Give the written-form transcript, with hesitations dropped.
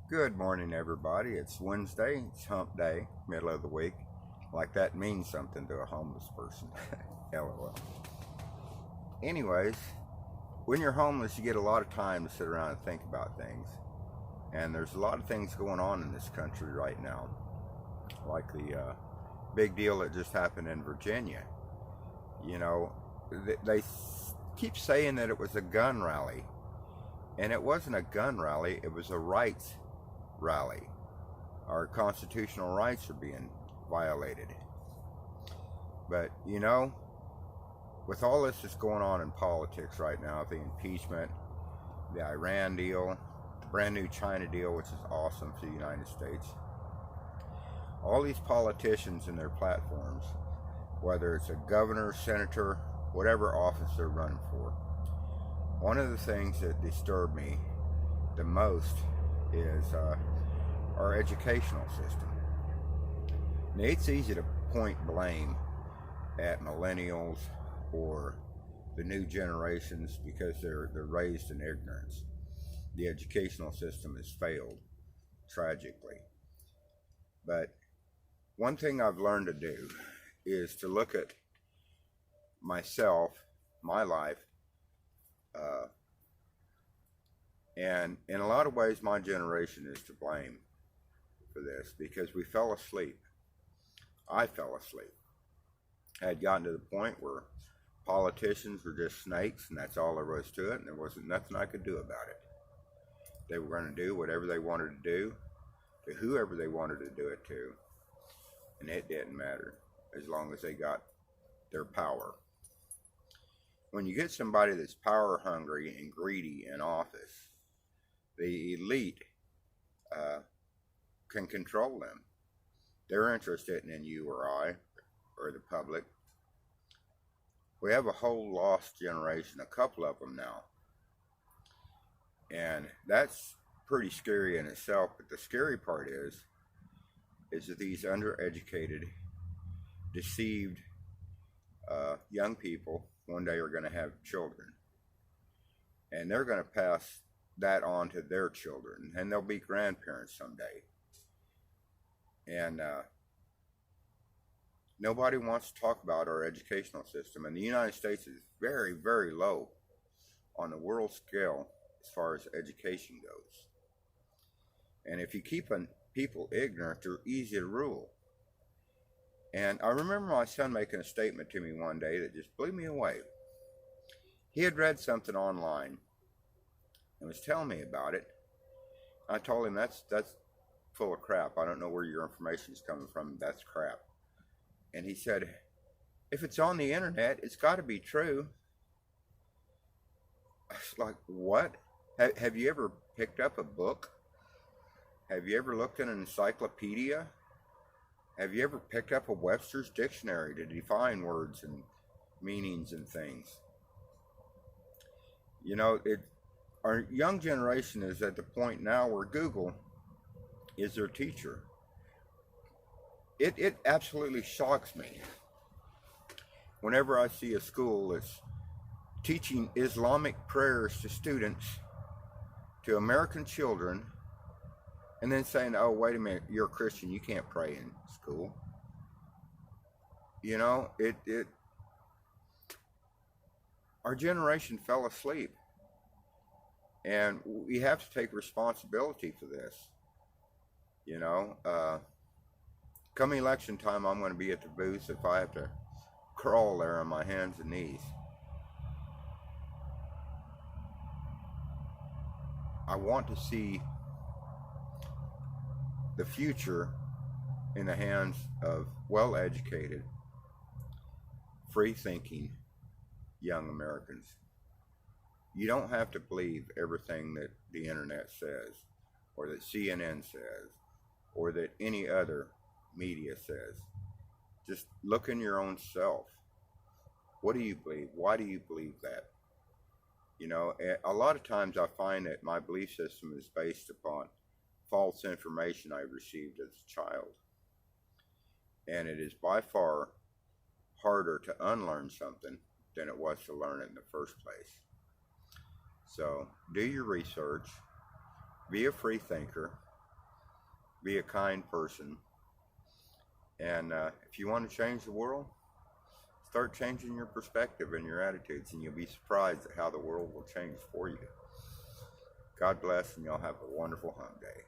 Good morning, everybody. It's Wednesday. It's hump day, middle of the week. Like that means something to a homeless person. LOL. Anyways, when you're homeless, you get a lot of time to sit around and think about things. And there's a lot of things going on in this country right now. Like the big deal that just happened in Virginia. You know, they keep saying that it was a gun rally. And it wasn't a gun rally, it was a rights rally. Our constitutional rights are being violated. But, with all this that's going on in politics right now, the impeachment, the Iran deal, the brand new China deal, which is awesome for the United States, all these politicians and their platforms, whether it's a governor, senator, whatever office they're running for, one of the things that disturb me the most is our educational system. Now, it's easy to point blame at millennials or the new generations because they're raised in ignorance. The educational system has failed tragically. But one thing I've learned to do is to look at myself, my life, and in a lot of ways, my generation is to blame for this because we fell asleep. I fell asleep. I had gotten to the point where politicians were just snakes, and that's all there was to it, and there wasn't nothing I could do about it. They were going to do whatever they wanted to do to whoever they wanted to do it to, and it didn't matter as long as they got their power. When you get somebody that's power hungry and greedy in office, the elite can control them. They're interested in you or I or the public. We have a whole lost generation, a couple of them now. And that's pretty scary in itself. But the scary part is that these undereducated, deceived young people one day are going to have children. And they're going to pass that on to their children, and they'll be grandparents someday. And nobody wants to talk about our educational system. And the United States is very, very low on the world scale as far as education goes. And if you keep people ignorant, they're easy to rule. And I remember my son making a statement to me one day that just blew me away. He had read something online and was telling me about it. I told him that's full of crap. I don't know where your information is coming from. That's crap. And he said, if it's on the internet, it's got to be true. I was like, what? Have you ever picked up a book? Have you ever looked at an encyclopedia? Have you ever picked up a Webster's dictionary to define words and meanings and things? Our young generation is at the point now where Google is their teacher. It absolutely shocks me whenever I see a school that's teaching Islamic prayers to students, to American children, and then saying, oh, wait a minute, you're a Christian, you can't pray in school. Our generation fell asleep. And we have to take responsibility for this. Come election time, I'm going to be at the booth if I have to crawl there on my hands and knees. I want to see the future in the hands of well-educated, free-thinking young Americans. You don't have to believe everything that the internet says, or that CNN says, or that any other media says. Just look in your own self. What do you believe? Why do you believe that? A lot of times I find that my belief system is based upon false information I received as a child. And it is by far harder to unlearn something than it was to learn it in the first place. So do your research, be a free thinker, Be a kind person. And if you want to change the world, start changing your perspective and your attitudes, and you'll be surprised at how the world will change for you. God bless, and y'all have a wonderful hump day.